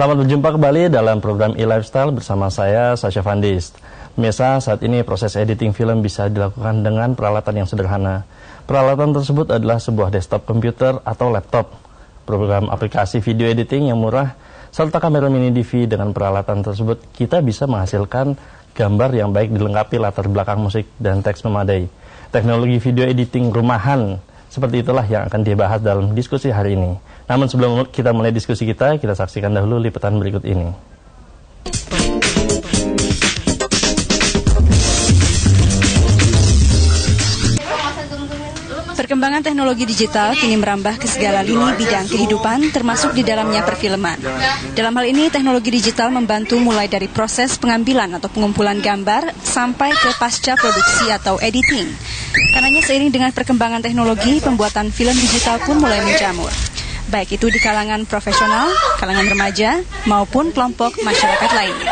Selamat berjumpa kembali dalam program e-lifestyle bersama saya, Sasha Vandist. Pemirsa, saat ini proses editing film bisa dilakukan dengan peralatan yang sederhana. Peralatan tersebut adalah sebuah desktop komputer atau laptop, program aplikasi video editing yang murah, serta kamera mini DV. Dengan peralatan tersebut, kita bisa menghasilkan gambar yang baik dilengkapi latar belakang musik dan teks memadai. Teknologi video editing rumahan seperti itulah yang akan dibahas dalam diskusi hari ini. Namun sebelum kita mulai diskusi kita saksikan dahulu liputan berikut ini. Perkembangan teknologi digital kini merambah ke segala lini bidang kehidupan, termasuk di dalamnya perfilman. Dalam hal ini, teknologi digital membantu mulai dari proses pengambilan atau pengumpulan gambar sampai ke pasca produksi atau editing. Karenanya seiring dengan perkembangan teknologi, pembuatan film digital pun mulai menjamur. Baik itu di kalangan profesional, kalangan remaja, maupun kelompok masyarakat lainnya.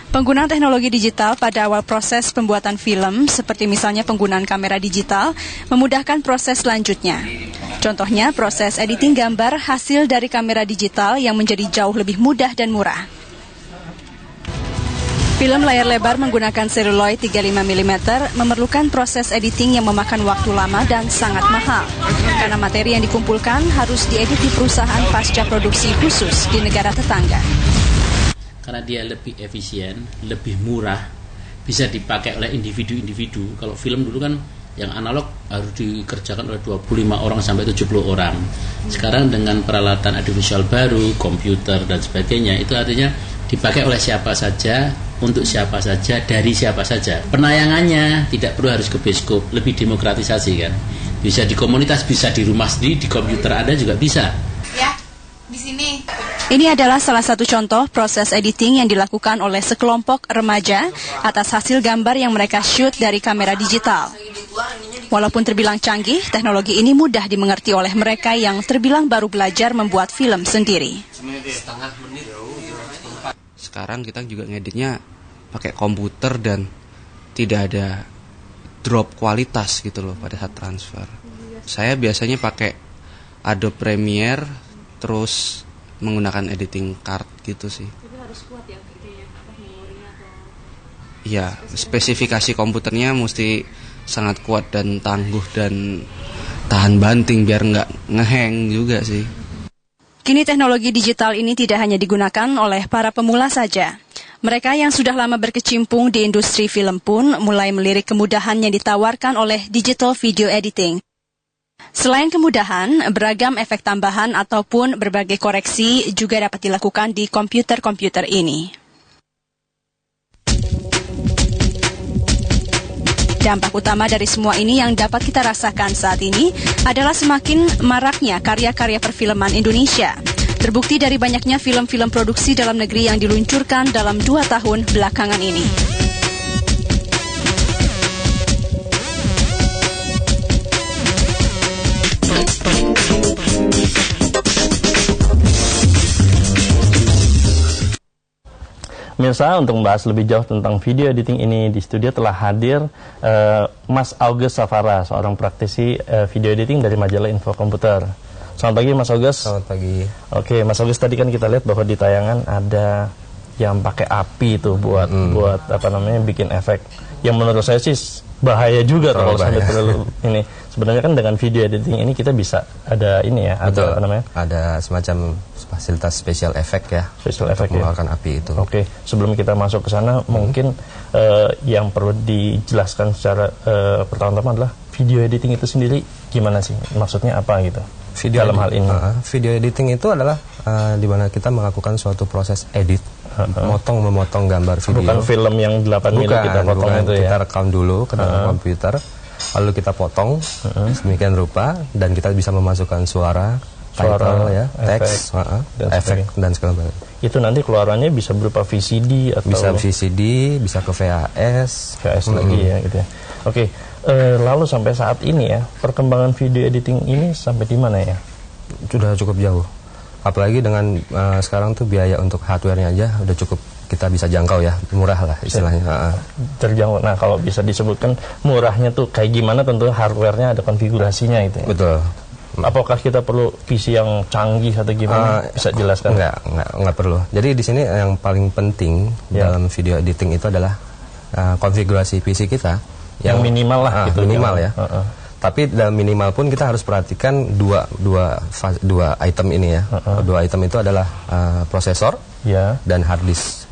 Penggunaan teknologi digital pada awal proses pembuatan film, seperti misalnya penggunaan kamera digital, memudahkan proses selanjutnya. Contohnya, proses editing gambar hasil dari kamera digital yang menjadi jauh lebih mudah dan murah. Film layar lebar menggunakan seluloid 35 mm memerlukan proses editing yang memakan waktu lama dan sangat mahal. Karena materi yang dikumpulkan harus diedit di perusahaan pasca produksi khusus di negara tetangga. Karena dia lebih efisien, lebih murah, bisa dipakai oleh individu-individu. Kalau film dulu kan yang analog harus dikerjakan oleh 25 orang sampai 70 orang. Sekarang dengan peralatan audiovisual baru, komputer dan sebagainya, itu artinya dipakai oleh siapa saja, untuk siapa saja, dari siapa saja. Penayangannya tidak perlu harus ke bioskop, lebih demokratisasi kan. Bisa di komunitas, bisa di rumah sendiri, di komputer ada juga bisa. Ya, di sini. Ini adalah salah satu contoh proses editing yang dilakukan oleh sekelompok remaja atas hasil gambar yang mereka shoot dari kamera digital. Walaupun terbilang canggih, teknologi ini mudah dimengerti oleh mereka yang terbilang baru belajar membuat film sendiri. Sekarang kita juga ngeditnya pakai komputer dan tidak ada drop kualitas gitu loh pada saat transfer. Saya biasanya pakai Adobe Premiere terus menggunakan editing card gitu sih. Tapi harus kuat ya memorinya atau... Iya, spesifikasi komputernya mesti sangat kuat dan tangguh dan tahan banting biar nggak ngehang juga sih. Kini teknologi digital ini tidak hanya digunakan oleh para pemula saja. Mereka yang sudah lama berkecimpung di industri film pun mulai melirik kemudahan yang ditawarkan oleh digital video editing. Selain kemudahan, beragam efek tambahan ataupun berbagai koreksi juga dapat dilakukan di komputer-komputer ini. Dampak utama dari semua ini yang dapat kita rasakan saat ini adalah semakin maraknya karya-karya perfilman Indonesia. Terbukti dari banyaknya film-film produksi dalam negeri yang diluncurkan dalam 2 tahun belakangan ini. Mirsa, untuk membahas lebih jauh tentang video editing ini, di studio telah hadir Mas August Safara, seorang praktisi video editing dari majalah Info Komputer. Selamat pagi Mas August. Selamat pagi. Oke, Mas August, tadi kan kita lihat bahwa di tayangan ada yang pakai api itu buat bikin efek. Yang menurut saya sih bahaya juga kalau sampai terlalu ini. Sebenarnya kan dengan video editing ini kita bisa ada ini ya, betul, ada semacam fasilitas special effect ya, special effect mengeluarkan api itu. Oke, sebelum kita masuk ke sana, mungkin yang perlu dijelaskan secara pertama-tama adalah video editing itu sendiri gimana sih? Maksudnya apa gitu? Dalam hal ini. Video editing itu adalah di mana kita melakukan suatu proses edit, memotong gambar video. Bukan film yang 8 menit kita potong itu ya. Kita rekam dulu ke dalam komputer, lalu kita potong sedemikian rupa dan kita bisa memasukkan suara title ya, teks, efek dan segala macam. Itu nanti keluarannya bisa berupa VCD atau bisa VCD, bisa ke VHS lagi ya gitu ya. Oke, lalu sampai saat ini ya, perkembangan video editing ini sampai di mana ya? Sudah cukup jauh. Apalagi dengan sekarang tuh biaya untuk hardware-nya aja udah cukup kita bisa jangkau ya, murah lah istilahnya. Terjangkau. Nah, kalau bisa disebutkan murahnya tuh kayak gimana, tentu hardware-nya ada konfigurasinya itu ya. Betul. Apakah kita perlu PC yang canggih atau gimana? Bisa jelaskan? Enggak perlu. Jadi di sini yang paling penting dalam video editing itu adalah konfigurasi PC kita yang minimal lah gitu. Minimal ya. Tapi dalam minimal pun kita harus perhatikan dua item ini ya. Dua item itu adalah prosesor dan hard disk.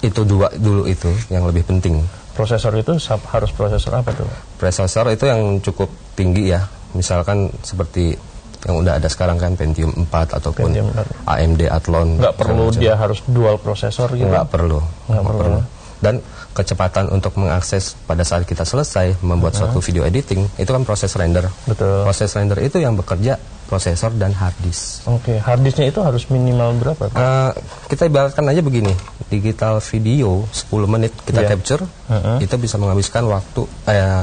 Itu dua dulu itu yang lebih penting. Prosesor itu harus prosesor apa tuh? Prosesor itu yang cukup tinggi ya. Misalkan seperti yang udah ada sekarang kan Pentium 4 ataupun AMD Athlon. Nggak perlu dia harus dual prosesor gitu? Nggak perlu. Dan kecepatan untuk mengakses pada saat kita selesai membuat suatu video editing itu kan proses render. Betul. Proses render itu yang bekerja prosesor dan hard disk. Hard disknya itu harus minimal berapa? Kita ibaratkan aja begini, digital video 10 menit kita capture, itu bisa menghabiskan waktu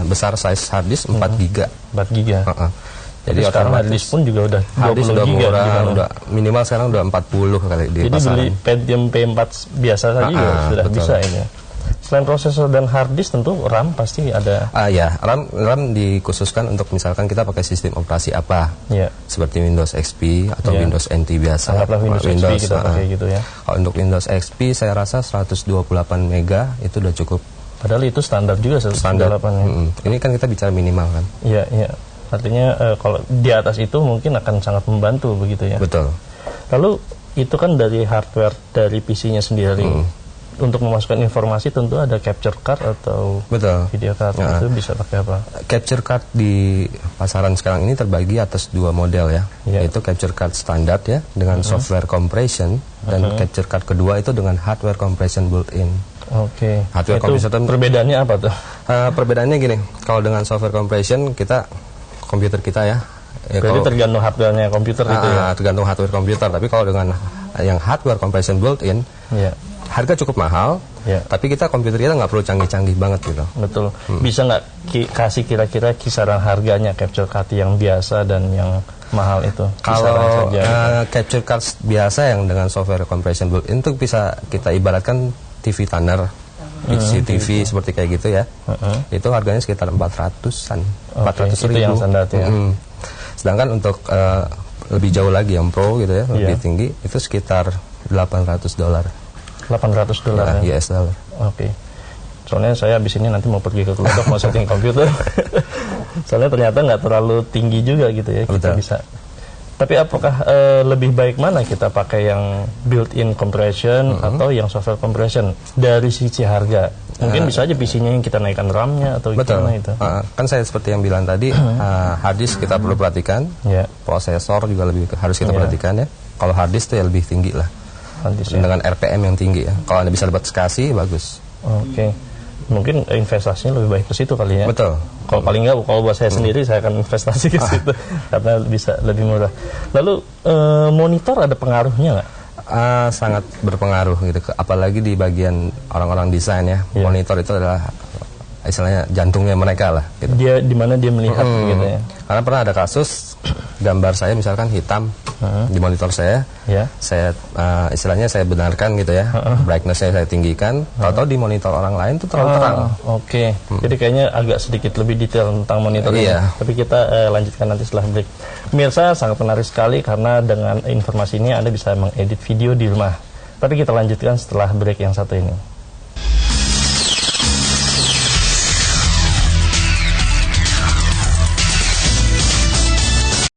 besar size hard disk 4 giga. 4 giga. Jadi sekarang hard disk pun juga udah 20 giga. Udah minimal sekarang udah 40 kali di pasaran. Jadi beli Pentium P4 biasa saja juga sudah bisa ini. Selain prosesor dan hard disk tentu RAM pasti ada. RAM dikhususkan untuk misalkan kita pakai sistem operasi apa. Seperti Windows XP atau Windows NT biasa. Anggaplah Windows XP kita pakai gitu ya. Kalau untuk Windows XP saya rasa 128 mega itu udah cukup. Padahal itu standar juga 128 ya. Ini kan kita bicara minimal kan. Iya. Artinya kalau di atas itu mungkin akan sangat membantu begitu ya. Betul. Lalu itu kan dari hardware dari PC-nya sendiri. Untuk memasukkan informasi tentu ada capture card atau video card. Itu bisa pakai apa? Capture card di pasaran sekarang ini terbagi atas dua model ya. Yaitu capture card standar ya dengan software compression dan capture card kedua itu dengan hardware compression built-in. Hardware compression perbedaannya apa tuh? Perbedaannya gini, kalau dengan software compression komputer kita ya. Berarti tergantung hardware-nya komputer gitu ya. Tergantung hardware komputer, tapi kalau dengan yang hardware compression built-in harga cukup mahal, tapi komputer kita nggak perlu canggih-canggih banget gitu. Betul. Bisa nggak kasih kira-kira kisaran harganya capture card yang biasa dan yang mahal itu? Kalau capture card biasa yang dengan software compression built-in itu bisa kita ibaratkan TV tuner, CCTV seperti kayak gitu ya. Itu harganya sekitar 400-an, 400.000. Itu yang standar ya. Sedangkan untuk lebih jauh lagi yang pro gitu ya, lebih tinggi itu sekitar $800. $800 ya? US dollar. Soalnya saya habis ini nanti mau pergi ke Kulodok mau setting komputer. Soalnya ternyata nggak terlalu tinggi juga gitu ya. Kita bisa. Tapi apakah lebih baik mana kita pakai yang built-in compression atau yang software compression dari sisi harga? Mungkin bisa aja PC-nya yang kita naikkan RAM-nya atau gimana itu. Kan saya seperti yang bilang tadi, hard disk kita perlu perhatikan, prosesor juga harus kita perhatikan ya. Kalau hard disk itu ya lebih tinggi lah. Dengan RPM yang tinggi ya. Kalau Anda bisa dapat sekasi, bagus. Mungkin investasinya lebih baik ke situ kali ya. Betul. Kalau paling nggak, kalau buat saya sendiri saya akan investasi ke situ karena bisa lebih murah. Lalu monitor ada pengaruhnya nggak? Sangat berpengaruh gitu. Apalagi di bagian orang-orang desain ya. Monitor itu adalah istilahnya jantungnya mereka lah. Gitu. Dia di mana dia melihat gitu ya. Karena pernah ada kasus gambar saya misalkan hitam di monitor saya, saya istilahnya saya benarkan gitu ya, brightness-nya saya tinggikan, tahu-tahu di monitor orang lain itu terlalu terang. Jadi kayaknya agak sedikit lebih detail tentang monitor ini. Tapi kita lanjutkan nanti setelah break. Pemirsa, sangat menarik sekali karena dengan informasi ini Anda bisa mengedit video di rumah. Tapi kita lanjutkan setelah break yang satu ini.